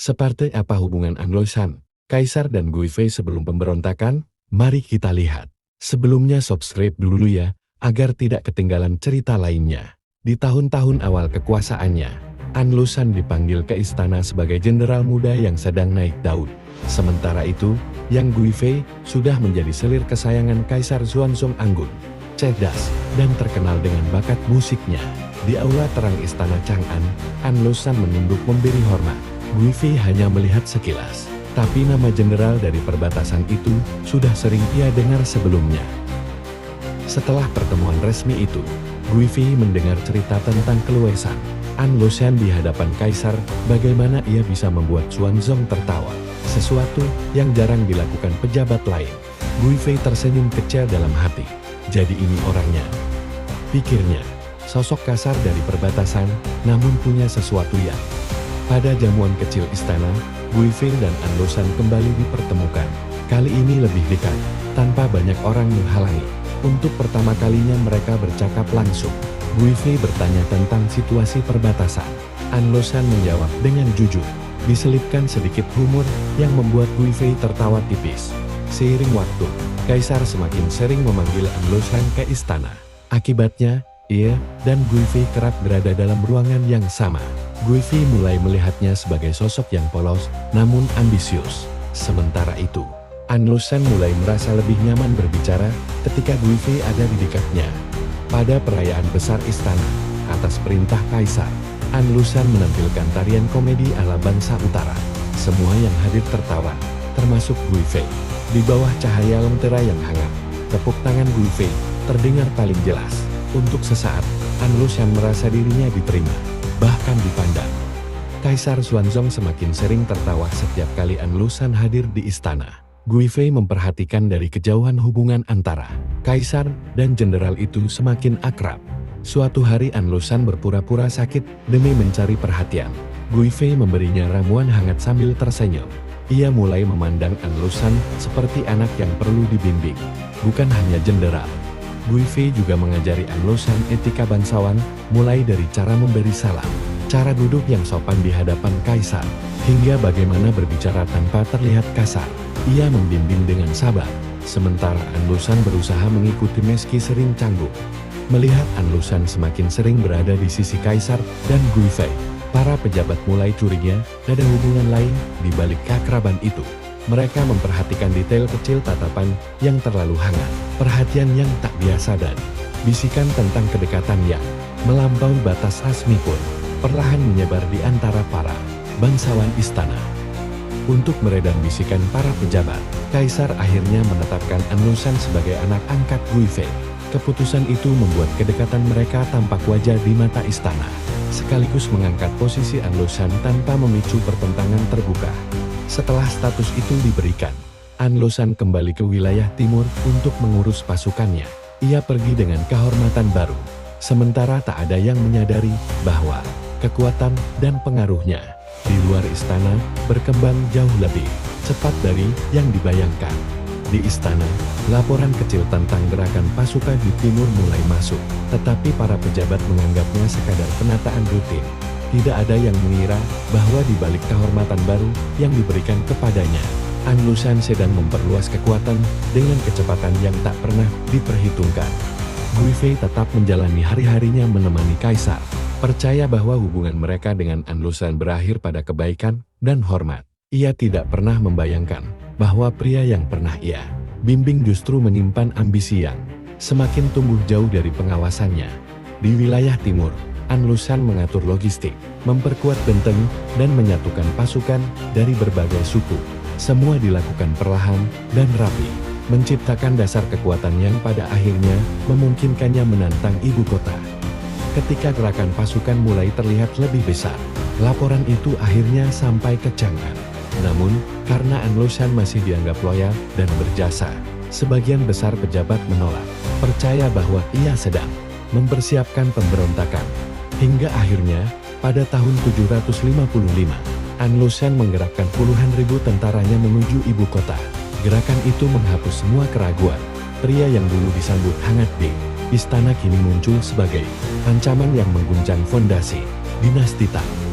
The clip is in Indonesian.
Seperti apa hubungan Anloshan, Kaisar dan Guifei sebelum pemberontakan? Mari kita lihat. Sebelumnya subscribe dulu ya, agar tidak ketinggalan cerita lainnya. Di tahun-tahun awal kekuasaannya, Anloshan dipanggil ke istana sebagai jenderal muda yang sedang naik daun. Sementara itu, Yang Guifei sudah menjadi selir kesayangan Kaisar Xuanzong Anggun. Cerdas dan terkenal dengan bakat musiknya. Di aula terang istana Chang'an, Anloshan menunduk memberi hormat. Guifei hanya melihat sekilas, tapi nama jenderal dari perbatasan itu sudah sering ia dengar sebelumnya. Setelah pertemuan resmi itu, Guifei mendengar cerita tentang keluesan Anloshan di hadapan Kaisar, bagaimana ia bisa membuat Xuanzong tertawa, sesuatu yang jarang dilakukan pejabat lain. Guifei tersenyum kecil dalam hati. Jadi ini orangnya, pikirnya, sosok kasar dari perbatasan, namun punya sesuatu yang... Pada jamuan kecil istana, Guifei dan Anloshan kembali dipertemukan. Kali ini lebih dekat, tanpa banyak orang menghalangi. Untuk pertama kalinya mereka bercakap langsung. Guifei bertanya tentang situasi perbatasan. Anloshan menjawab dengan jujur. Diselipkan sedikit humor yang membuat Guifei tertawa tipis. Seiring waktu, Kaisar semakin sering memanggil Anloshan ke istana. Akibatnya, ia dan Guifei kerap berada dalam ruangan yang sama. Guifei mulai melihatnya sebagai sosok yang polos, namun ambisius. Sementara itu, Anloshan mulai merasa lebih nyaman berbicara ketika Guifei ada di dekatnya. Pada perayaan besar istana, atas perintah Kaisar, Anloshan menampilkan tarian komedi ala bangsa utara. Semua yang hadir tertawa, termasuk Guifei. Di bawah cahaya lentera yang hangat, tepuk tangan Guifei terdengar paling jelas. Untuk sesaat, Anloshan merasa dirinya diterima, bahkan dipandang. Kaisar Xuanzong semakin sering tertawa setiap kali Anloshan hadir di istana. Guifei memperhatikan dari kejauhan hubungan antara Kaisar dan jenderal itu semakin akrab. Suatu hari Anloshan berpura-pura sakit demi mencari perhatian. Guifei memberinya ramuan hangat sambil tersenyum. Ia mulai memandang Anloshan seperti anak yang perlu dibimbing, bukan hanya jenderal. Guifei juga mengajari Anloshan etika bangsawan, mulai dari cara memberi salam, cara duduk yang sopan di hadapan Kaisar, hingga bagaimana berbicara tanpa terlihat kasar. Ia membimbing dengan sabar, sementara Anloshan berusaha mengikuti meski sering canggung. Melihat Anloshan semakin sering berada di sisi Kaisar dan Guifei, para pejabat mulai curiga ada hubungan lain di balik keakraban itu. Mereka memperhatikan detail kecil tatapan yang terlalu hangat, perhatian yang tak biasa dan bisikan tentang kedekatan yang melampaui batas rasmi pun perlahan menyebar di antara para bangsawan istana. Untuk meredam bisikan para pejabat, Kaisar akhirnya menetapkan Anloshan sebagai anak angkat Guifei. Keputusan itu membuat kedekatan mereka tampak wajar di mata istana, sekaligus mengangkat posisi Anloshan tanpa memicu pertentangan terbuka. Setelah status itu diberikan, Anloshan kembali ke wilayah timur untuk mengurus pasukannya. Ia pergi dengan kehormatan baru, sementara tak ada yang menyadari bahwa kekuatan dan pengaruhnya di luar istana berkembang jauh lebih cepat dari yang dibayangkan. Di istana, laporan kecil tentang gerakan pasukan di timur mulai masuk, tetapi para pejabat menganggapnya sekadar penataan rutin. Tidak ada yang mengira bahwa di balik kehormatan baru yang diberikan kepadanya, Anloshan sedang memperluas kekuatan dengan kecepatan yang tak pernah diperhitungkan. Guifei tetap menjalani hari-harinya menemani Kaisar, percaya bahwa hubungan mereka dengan Anloshan berakhir pada kebaikan dan hormat. Ia tidak pernah membayangkan bahwa pria yang pernah ia bimbing justru menyimpan ambisi yang semakin tumbuh jauh dari pengawasannya. Di wilayah timur, Anloshan mengatur logistik, memperkuat benteng, dan menyatukan pasukan dari berbagai suku. Semua dilakukan perlahan dan rapi, menciptakan dasar kekuatan yang pada akhirnya memungkinkannya menantang ibu kota. Ketika gerakan pasukan mulai terlihat lebih besar, laporan itu akhirnya sampai ke Chang'an. Namun, karena Anloshan masih dianggap loyal dan berjasa, sebagian besar pejabat menolak, percaya bahwa ia sedang mempersiapkan pemberontakan. Hingga akhirnya, pada tahun 755, Anloshan menggerakkan puluhan ribu tentaranya menuju ibu kota. Gerakan itu menghapus semua keraguan. Pria yang dulu disambut hangat di istana kini muncul sebagai ancaman yang mengguncang fondasi dinasti Tang.